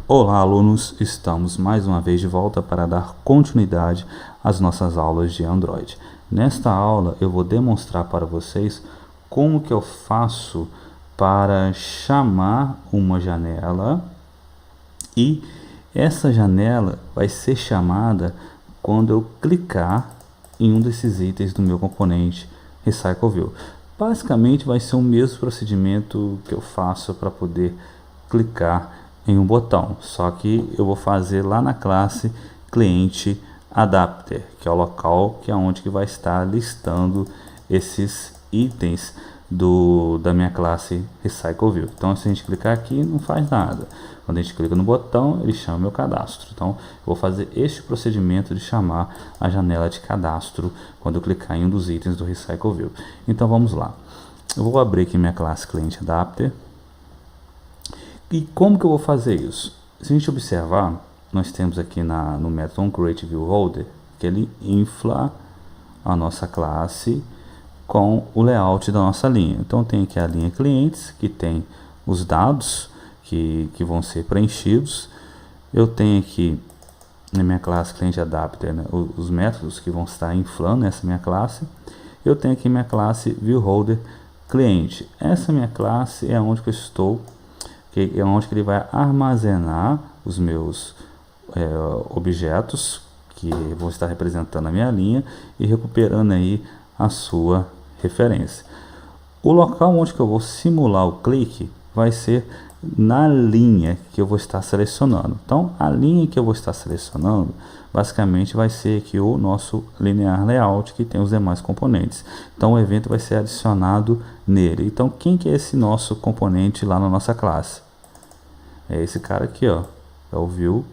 Olá, alunos! Estamos mais uma vez de volta para dar continuidade às nossas aulas de Android. Nesta aula, eu vou demonstrar para vocês como que eu faço para chamar uma janela e essa janela vai ser chamada quando eu clicar em um desses itens do meu componente RecycleView. Basicamente, vai ser o mesmo procedimento que eu faço para poder clicar em um botão, só que eu vou fazer lá na classe cliente adapter, que é o local que é onde que vai estar listando esses itens da minha classe RecycleView. Então, se a gente clicar aqui, não faz nada. Quando a gente clica no botão, ele chama meu cadastro. Então, eu vou fazer este procedimento de chamar a janela de cadastro quando eu clicar em um dos itens do RecycleView. Então, vamos lá. Eu vou abrir aqui minha classe cliente adapter. E como que eu vou fazer isso? Se a gente observar, nós temos aqui no método onCreateViewHolder que ele infla a nossa classe com o layout da nossa linha. Então tem aqui a linha clientes, que tem os dados que vão ser preenchidos. Eu tenho aqui na minha classe cliente adapter, né, os métodos que vão estar inflando essa minha classe. Eu tenho aqui minha classe viewholder cliente. Essa minha classe é onde que eu estou, que é onde que ele vai armazenar os meus objetos que vão estar representando a minha linha e recuperando aí a sua referência. O local onde que eu vou simular o clique vai ser na linha que eu vou estar selecionando. Então, a linha que eu vou estar selecionando basicamente vai ser aqui o nosso linear layout, que tem os demais componentes. Então, o evento vai ser adicionado nele. Então, quem que é esse nosso componente lá na nossa classe? É esse cara aqui, ó, é o view,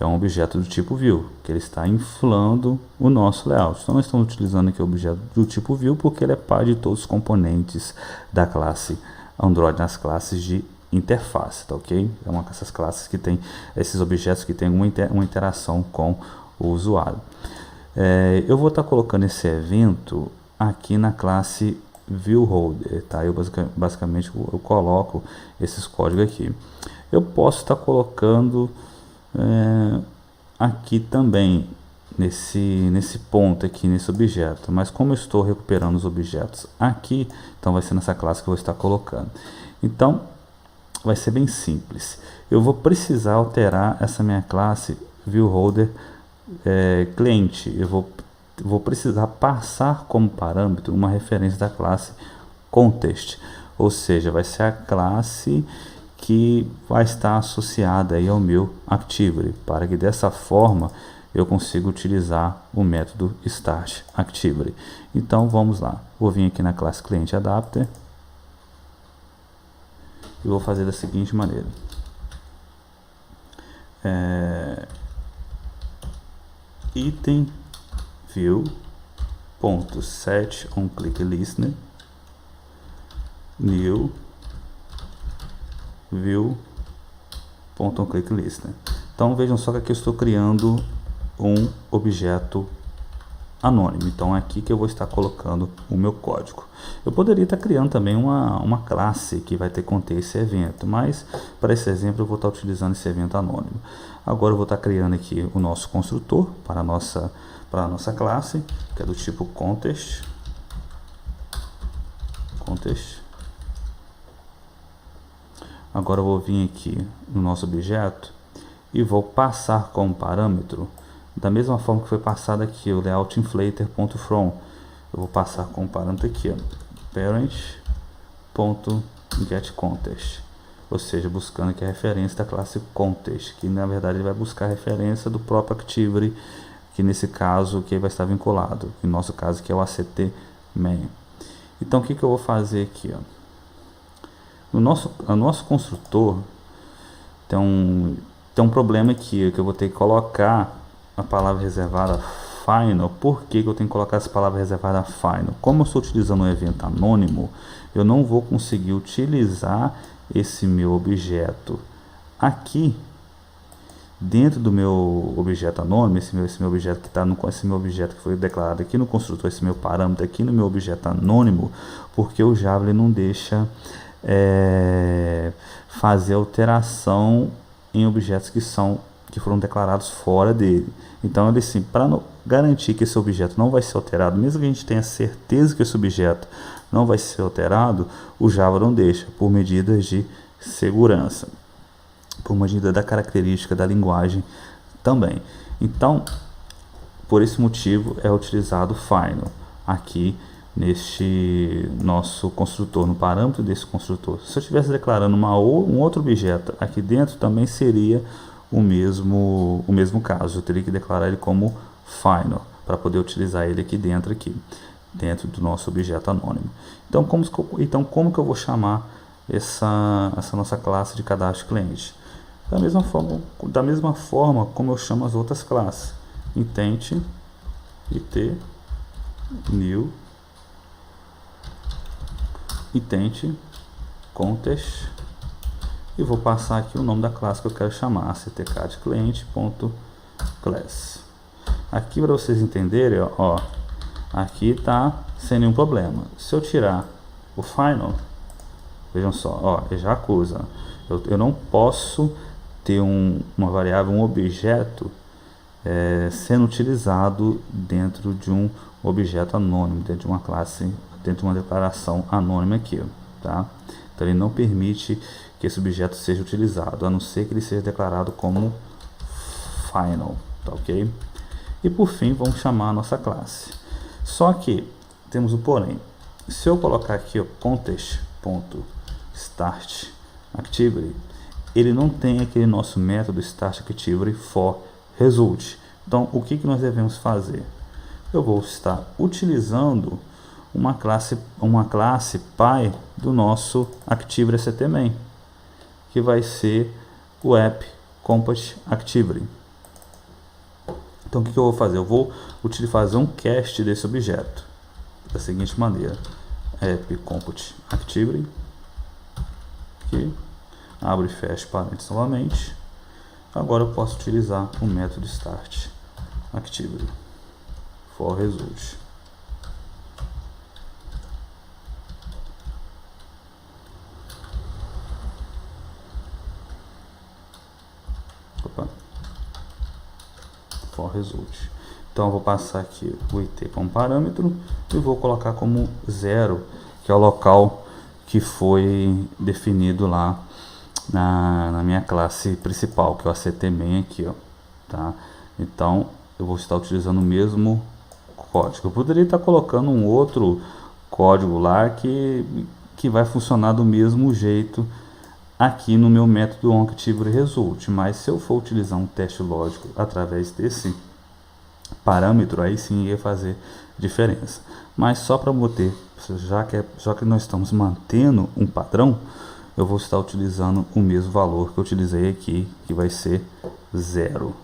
é um objeto do tipo view, que ele está inflando o nosso layout. Então nós estamos utilizando aqui o objeto do tipo view porque ele é par de todos os componentes da classe Android, nas classes de interface, tá ok? É uma dessas classes que tem esses objetos que tem uma interação com o usuário. Eu vou estar colocando esse evento aqui na classe viewholder, tá? Eu basicamente eu coloco esses códigos aqui. Eu posso estar colocando aqui também nesse ponto aqui, nesse objeto, mas como eu estou recuperando os objetos aqui, então vai ser nessa classe que eu vou estar colocando. Então vai ser bem simples. Eu vou precisar alterar essa minha classe viewholder cliente. Eu vou precisar passar como parâmetro uma referência da classe context, ou seja, vai ser a classe que vai estar associada aí ao meu Activity, para que dessa forma eu consiga utilizar o método start Activity. Então vamos lá, vou vir aqui na classe cliente adapter e vou fazer da seguinte maneira. Item view .set onClickListener new view .onClickListener. Então vejam só que aqui eu estou criando um objeto anônimo. Então é aqui que eu vou estar colocando o meu código. Eu poderia estar criando também uma classe que vai ter conter esse evento, mas para esse exemplo eu vou estar utilizando esse evento anônimo. Agora eu vou estar criando aqui o nosso construtor para a nossa classe, que é do tipo context. Agora eu vou vir aqui no nosso objeto e vou passar como parâmetro da mesma forma que foi passado aqui o layout inflater.from. Eu vou passar como parâmetro aqui, ó, parent.getContext, ou seja, buscando aqui a referência da classe context, que na verdade ele vai buscar a referência do próprio Activity, que nesse caso que vai estar vinculado, no nosso caso que é o act main. Então o que eu vou fazer aqui, ó? No nosso construtor tem um problema aqui, que eu vou ter que colocar a palavra reservada final. Por que eu tenho que colocar essa palavra reservada final? Como eu estou utilizando um evento anônimo, eu não vou conseguir utilizar esse meu objeto aqui dentro do meu objeto anônimo, esse meu objeto que está esse meu objeto que foi declarado aqui no construtor, esse meu parâmetro aqui no meu objeto anônimo, porque o Java ele não deixa fazer alteração em objetos que foram declarados fora dele. Então, ele sim, para garantir que esse objeto não vai ser alterado, mesmo que a gente tenha certeza que esse objeto não vai ser alterado, o Java não deixa, por medidas de segurança, por medida da característica da linguagem também. Então, por esse motivo é utilizado final aqui neste nosso construtor, no parâmetro desse construtor. Se eu estivesse declarando um outro objeto aqui dentro, também seria o mesmo caso. Eu teria que declarar ele como final para poder utilizar ele aqui dentro do nosso objeto anônimo. Então, como que eu vou chamar essa nossa classe de cadastro cliente? Da mesma forma como eu chamo as outras classes. Intent, it, new, intent, contest, e vou passar aqui o nome da classe que eu quero chamar, ctcadcliente.class. Aqui, para vocês entenderem, ó, aqui tá sem nenhum problema. Se eu tirar o final, vejam só, ó, ele já acusa. Eu não posso ter uma variável, um objeto sendo utilizado dentro de um objeto anônimo, dentro de uma classe, dentro de uma declaração anônima aqui, tá? Então ele não permite que esse objeto seja utilizado, a não ser que ele seja declarado como final, tá ok? E por fim, vamos chamar a nossa classe. Só que temos o porém. Se eu colocar aqui o contest.startActivity, ele não tem aquele nosso método startActivity for result. Então, o que nós devemos fazer? Eu vou estar utilizando uma classe pai do nosso ActivityActMain, que vai ser o app compat activity. Então, o que eu vou fazer? Eu vou fazer um cast desse objeto da seguinte maneira: app compat activity, aqui, abro e fecho parênteses novamente. Agora eu posso utilizar o método start activity for result. For result. Então eu vou passar aqui o it como parâmetro e vou colocar como 0, que é o local que foi definido lá na minha classe principal, que é o ACTMain aqui, ó, tá? Então eu vou estar utilizando o mesmo código. Eu poderia estar colocando um outro código lá que vai funcionar do mesmo jeito aqui no meu método onActivityResult, mas se eu for utilizar um teste lógico através desse parâmetro, aí sim ia fazer diferença. Mas só para manter, já que nós estamos mantendo um padrão, eu vou estar utilizando o mesmo valor que eu utilizei aqui, que vai ser 0.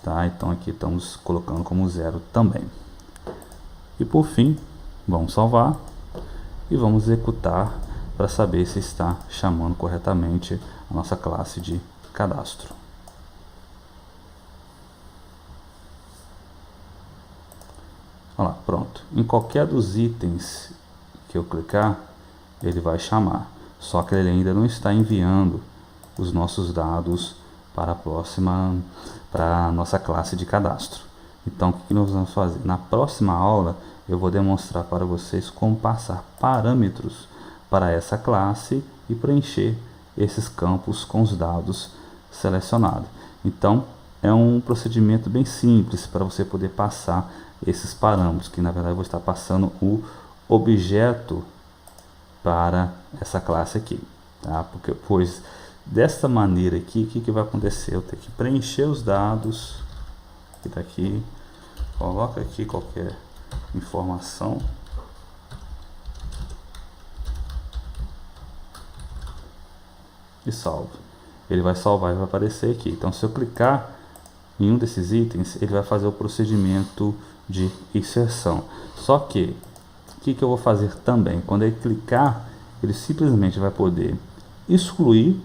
Tá? Então aqui estamos colocando como 0 também. E por fim, vamos salvar e vamos executar para saber se está chamando corretamente a nossa classe de cadastro. Olha lá, pronto. Em qualquer dos itens que eu clicar, ele vai chamar. Só que ele ainda não está enviando os nossos dados para a nossa classe de cadastro. Então, o que nós vamos fazer? Na próxima aula, eu vou demonstrar para vocês como passar parâmetros para essa classe e preencher esses campos com os dados selecionados. Então, é um procedimento bem simples para você poder passar esses parâmetros, que na verdade eu vou estar passando o objeto para essa classe aqui, tá? Pois dessa maneira aqui, o que vai acontecer? Eu tenho que preencher os dados que está aqui, coloca aqui qualquer informação, e salvo. Ele vai salvar e vai aparecer aqui. Então, se eu clicar em um desses itens, ele vai fazer o procedimento de inserção. Só que, o que eu vou fazer também? Quando ele clicar, ele simplesmente vai poder excluir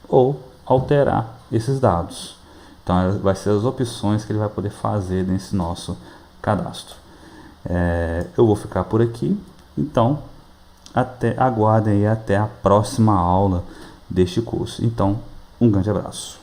ou alterar esses dados. Então, vai ser as opções que ele vai poder fazer nesse nosso cadastro. Eu vou ficar por aqui. Então, aguardem aí até a próxima aula deste curso. Então, um grande abraço.